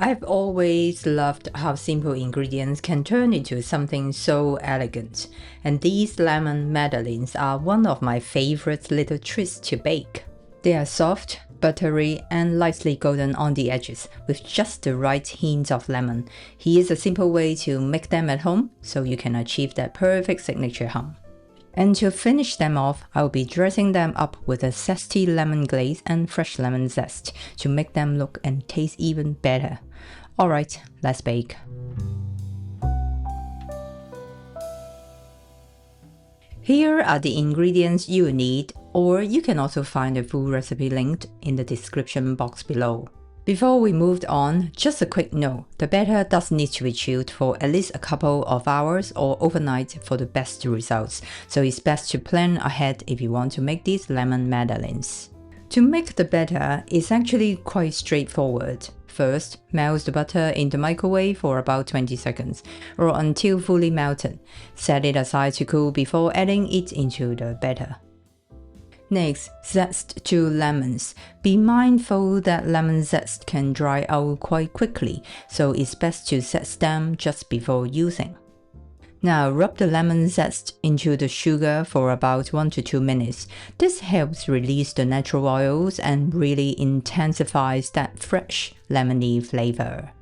I've always loved how simple ingredients can turn into something so elegant, and these lemon madeleines are one of my favorite little treats to bake. They are soft, buttery, and lightly golden on the edges, with just the right hint of lemon. Here's a simple way to make them at home, so you can achieve that perfect signature hum. And to finish them off, I'll be dressing them up with a zesty lemon glaze and fresh lemon zest to make them look and taste even better. Alright, let's bake. Here are the ingredients you will need, or you can also find the full recipe linked in the description box below. Before we moved on, just a quick note, the batter does need to be chilled for at least a couple of hours or overnight for the best results, so it's best to plan ahead if you want to make these lemon madeleines. To make the batter is actually quite straightforward. First, melt the butter in the microwave for about 20 seconds, or until fully melted. Set it aside to cool before adding it into the batter. Next, zest 2 lemons. Be mindful that lemon zest can dry out quite quickly, so it's best to zest them just before using. Now rub the lemon zest into the sugar for about 1 to 2 minutes. This helps release the natural oils and really intensifies that fresh lemony flavor.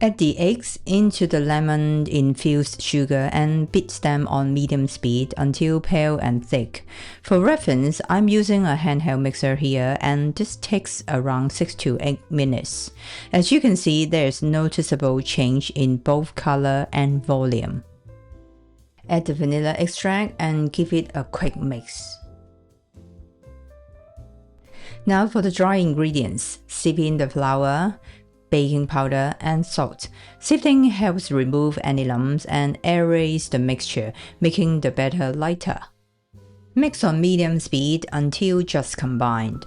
Add the eggs into the lemon-infused sugar and beat them on medium speed until pale and thick. For reference, I'm using a handheld mixer here, and this takes around 6 to 8 minutes. As you can see, there's noticeable change in both color and volume. Add the vanilla extract and give it a quick mix. Now for the dry ingredients, sieve in the flour, baking powder, and salt. Sifting helps remove any lumps and aerates the mixture, making the batter lighter. Mix on medium speed until just combined.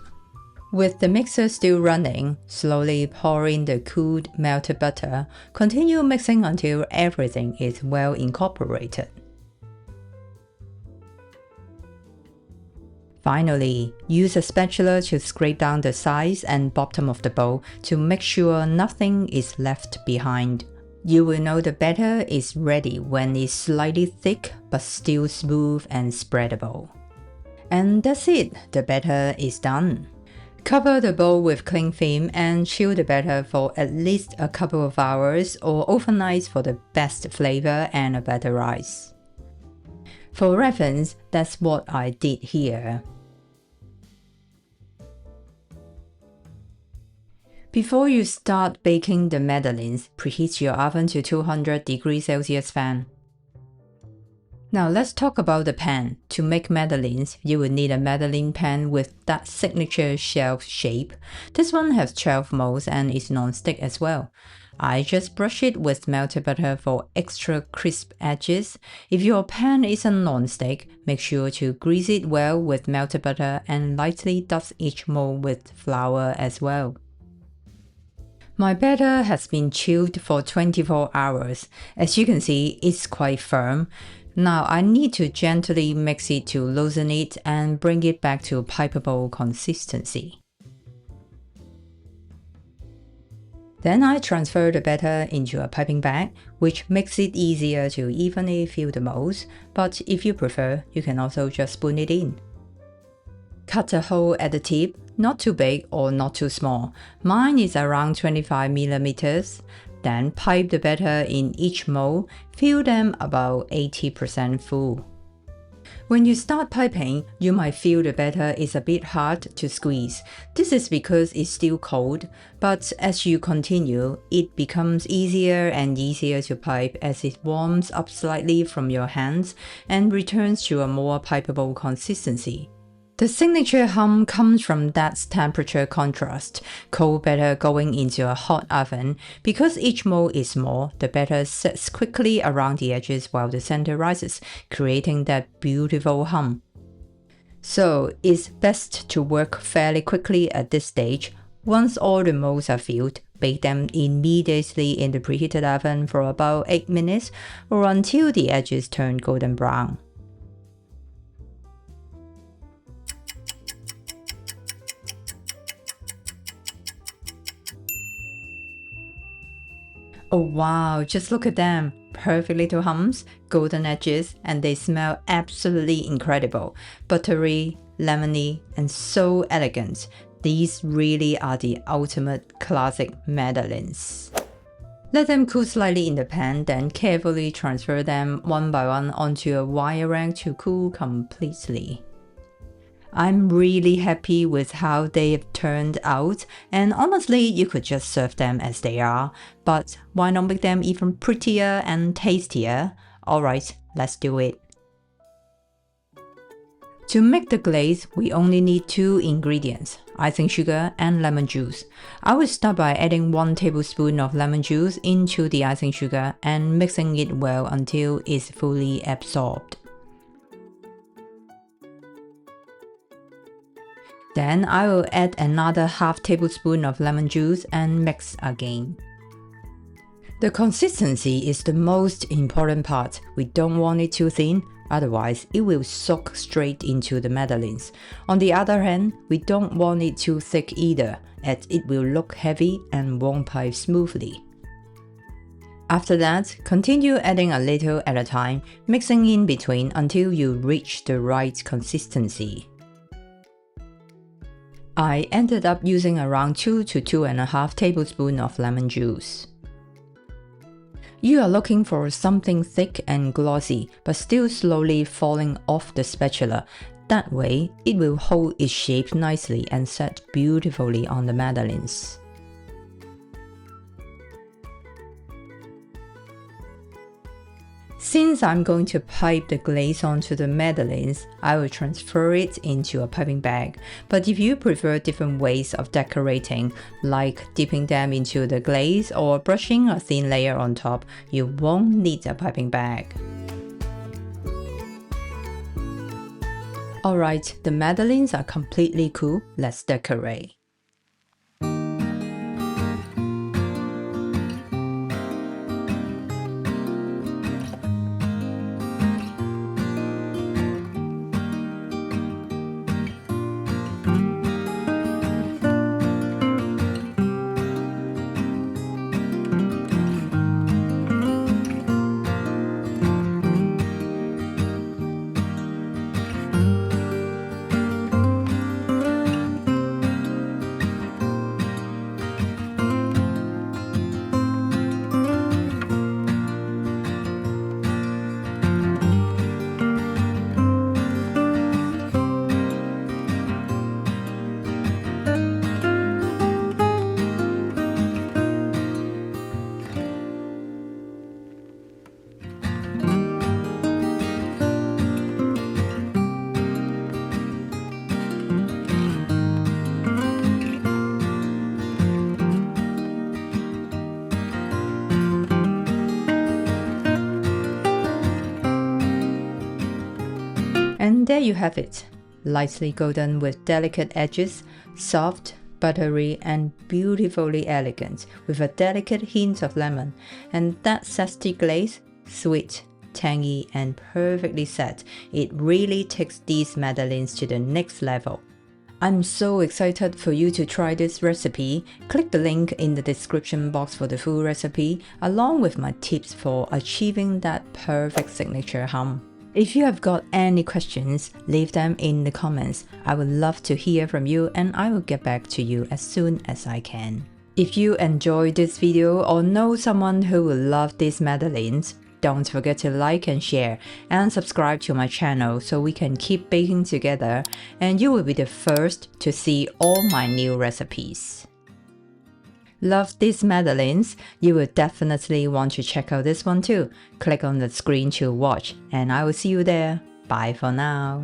With the mixer still running, slowly pour in the cooled melted butter. Continue mixing until everything is well incorporated. Finally, use a spatula to scrape down the sides and bottom of the bowl to make sure nothing is left behind. You will know the batter is ready when it's slightly thick but still smooth and spreadable. And that's it, the batter is done. Cover the bowl with cling film and chill the batter for at least a couple of hours or overnight for the best flavor and a better rise. For reference, that's what I did here. Before you start baking the madeleines, preheat your oven to 200 degrees Celsius fan. Now let's talk about the pan. To make madeleines, you will need a madeleine pan with that signature shelf shape. This one has 12 molds and is non-stick as well. I just brush it with melted butter for extra crisp edges. If your pan isn't non-stick, make sure to grease it well with melted butter and lightly dust each mold with flour as well. My batter has been chilled for 24 hours. As you can see, it's quite firm. Now I need to gently mix it to loosen it and bring it back to pipeable consistency. Then I transfer the batter into a piping bag, which makes it easier to evenly fill the molds, but if you prefer, you can also just spoon it in. Cut a hole at the tip, not too big or not too small. Mine is around 25 mm. Then pipe the batter in each mold, fill them about 80% full. When you start piping, you might feel the batter is a bit hard to squeeze. This is because it's still cold, but as you continue, it becomes easier and easier to pipe as it warms up slightly from your hands and returns to a more pipeable consistency. The signature hum comes from that temperature contrast, cold batter going into a hot oven. Because each mold is small, the batter sets quickly around the edges while the center rises, creating that beautiful hum. So it's best to work fairly quickly at this stage. Once all the molds are filled, bake them immediately in the preheated oven for about 8 minutes or until the edges turn golden brown. Oh wow, just look at them. Perfect little humps, golden edges, and they smell absolutely incredible. Buttery, lemony, and so elegant. These really are the ultimate classic madeleines. Let them cool slightly in the pan, then carefully transfer them one by one onto a wire rack to cool completely. I'm really happy with how they've turned out, and honestly, you could just serve them as they are, but why not make them even prettier and tastier? Alright, let's do it. To make the glaze, we only need 2 ingredients, icing sugar and lemon juice. I will start by adding 1 tablespoon of lemon juice into the icing sugar and mixing it well until it's fully absorbed. Then I will add another half tablespoon of lemon juice and mix again. The consistency is the most important part. We don't want it too thin, otherwise it will soak straight into the madeleines. On the other hand, we don't want it too thick either, as it will look heavy and won't pipe smoothly. After that, continue adding a little at a time, mixing in between until you reach the right consistency. I ended up using around 2 to 2.5 tablespoons of lemon juice. You are looking for something thick and glossy, but still slowly falling off the spatula. That way, it will hold its shape nicely and set beautifully on the madeleines. Since I'm going to pipe the glaze onto the madeleines, I will transfer it into a piping bag. But if you prefer different ways of decorating, like dipping them into the glaze or brushing a thin layer on top, you won't need a piping bag. Alright, the madeleines are completely cool, let's decorate. And there you have it, lightly golden with delicate edges, soft, buttery and beautifully elegant with a delicate hint of lemon, and that zesty glaze, sweet, tangy and perfectly set. It really takes these madeleines to the next level. I'm so excited for you to try this recipe. Click the link in the description box for the full recipe, along with my tips for achieving that perfect signature hum. If you have got any questions, leave them in the comments. I would love to hear from you and I will get back to you as soon as I can. If you enjoyed this video or know someone who will love these madeleines, don't forget to like and share and subscribe to my channel so we can keep baking together and you will be the first to see all my new recipes. Love these madeleines? You will definitely want to check out this one too. Click on the screen to watch and I will see you there. Bye for now.